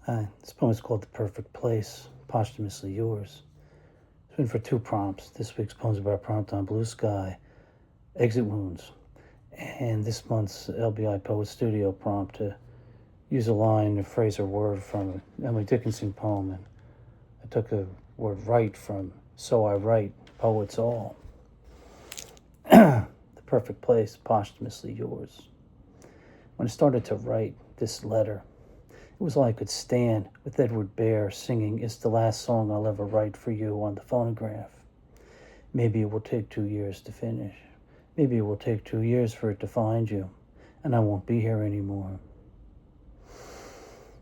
This poem is called The Perfect Place, Posthumously Yours. It's been for 2 prompts. This week's poem's about a prompt on Blue Sky, exit wounds. And this month's LBI Poet Studio prompt to use a line, a phrase, or word from an Emily Dickinson poem. And I took the word write from So I Write, Poets All. The Perfect Place, Posthumously Yours. When I started to write this letter, it was all I could stand, with Edward Bear singing "It's the Last Song I'll Ever Write for You" on the phonograph. Maybe it will take 2 years to finish. Maybe it will take 2 years for it to find you, and I won't be here anymore.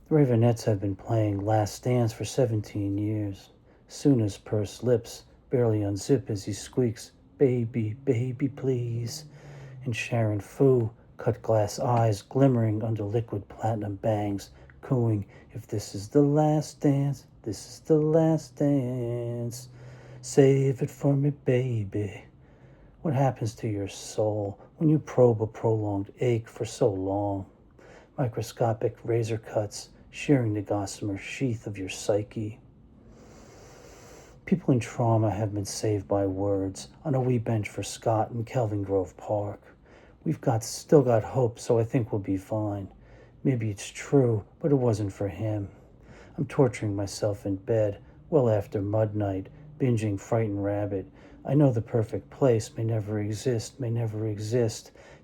The Raveonettes have been playing Last Dance for 17 years. Sune's pursed lips barely unzip as he squeaks, "Baby, baby, please." And Sharin cut glass eyes glimmering under liquid platinum bangs, cooing, "If this is the last dance, this is the last dance. Save it for me, baby." What happens to your soul when you probe a prolonged ache for so long? Microscopic razor cuts shearing the gossamer sheath of your psyche. People in trauma have been saved by words on a wee bench for Scott in Kelvingrove Park. We've still got hope, so I think we'll be fine. Maybe it's true, but it wasn't for him. I'm torturing myself in bed, well after mud night, binging Frightened Rabbit. I know the perfect place may never exist,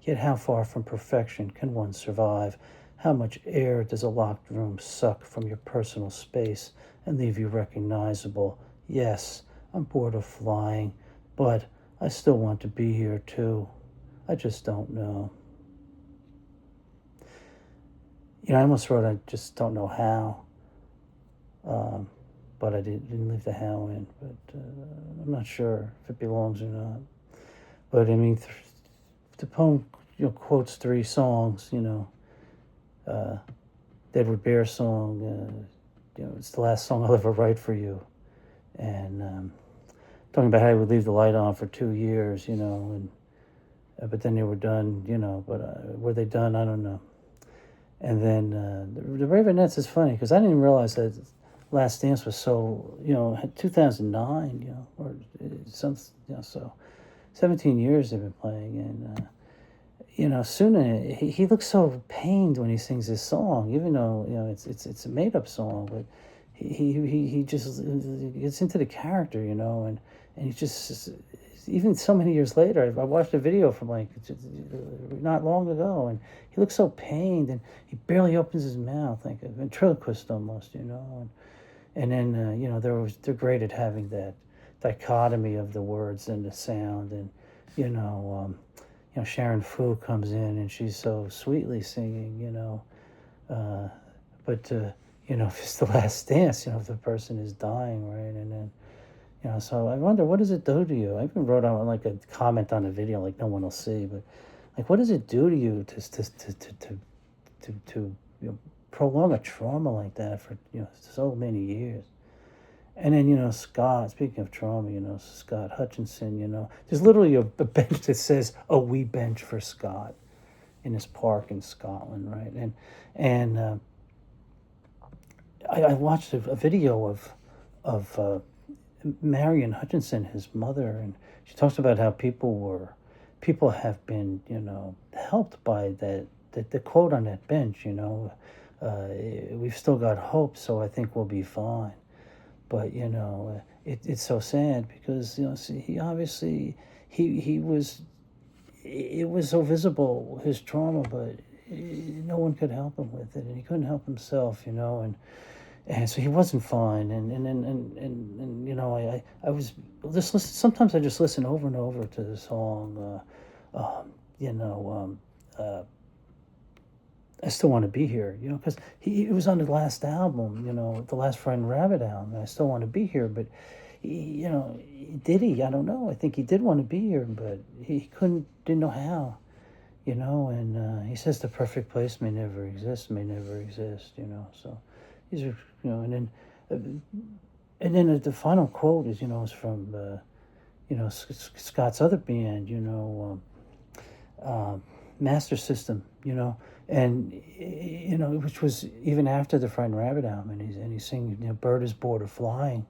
yet how far from perfection can one survive? How much air does a locked room suck from your personal space and leave you recognizable? Yes, I'm bored of flying, but I still want to be here too. I just don't know. I almost wrote, I just don't know how. But I didn't leave the how in. But I'm not sure if it belongs or not. But I mean, the poem, quotes 3 songs. The Edward Bear song. It's the last song I'll ever write for you, and talking about how he would leave the light on for 2 years. And but then they were done. But were they done? I don't know. And then the Raveonettes is funny because I didn't even realize that Last Dance was so, 2009, or some, so 17 years they've been playing. And, Sune, he looks so pained when he sings this song, even though, it's a made up song, but he just gets into the character, and he just, even so many years later, I watched a video from not long ago, and he looks so pained, and he barely opens his mouth, like a ventriloquist almost, And then they're great at having that dichotomy of the words and the sound, and Sharin comes in and she's so sweetly singing, but if it's the last dance, if the person is dying, right, and then. So I wonder, what does it do to you? I even wrote on a comment on the video, no one will see, but what does it do to you to prolong a trauma like that for so many years? And then Scott. Speaking of trauma, Scott Hutchinson. There's literally a bench that says "a wee bench for Scott" in this park in Scotland, right? And I watched a video of Marion Hutchinson, his mother, and she talks about how people have been, helped by the quote on that bench, we've still got hope, so I think we'll be fine. But, it's so sad because, he obviously, he was, it was so visible, his trauma, but no one could help him with it, and he couldn't help himself, and so he wasn't fine, and I was just listen. Sometimes I just listen over and over to the song. I still want to be here, because it was on the last album, the last Frightened Rabbit album. I still want to be here, but did he? I don't know. I think he did want to be here, but he didn't know how, And he says the perfect place may never exist, So. These are, and then the final quote is, is from, Scott's other band, Master System, And which was even after the Frightened Rabbit album, and he's singing, "Bird is bored of flying."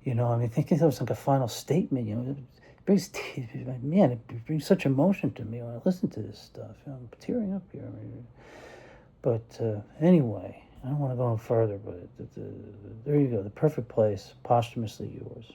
I mean, thinking that was like a final statement. It brings it brings such emotion to me when I listen to this stuff. I'm tearing up here. But anyway, I don't want to go on further. But there you go, The Perfect Place, Posthumously Yours.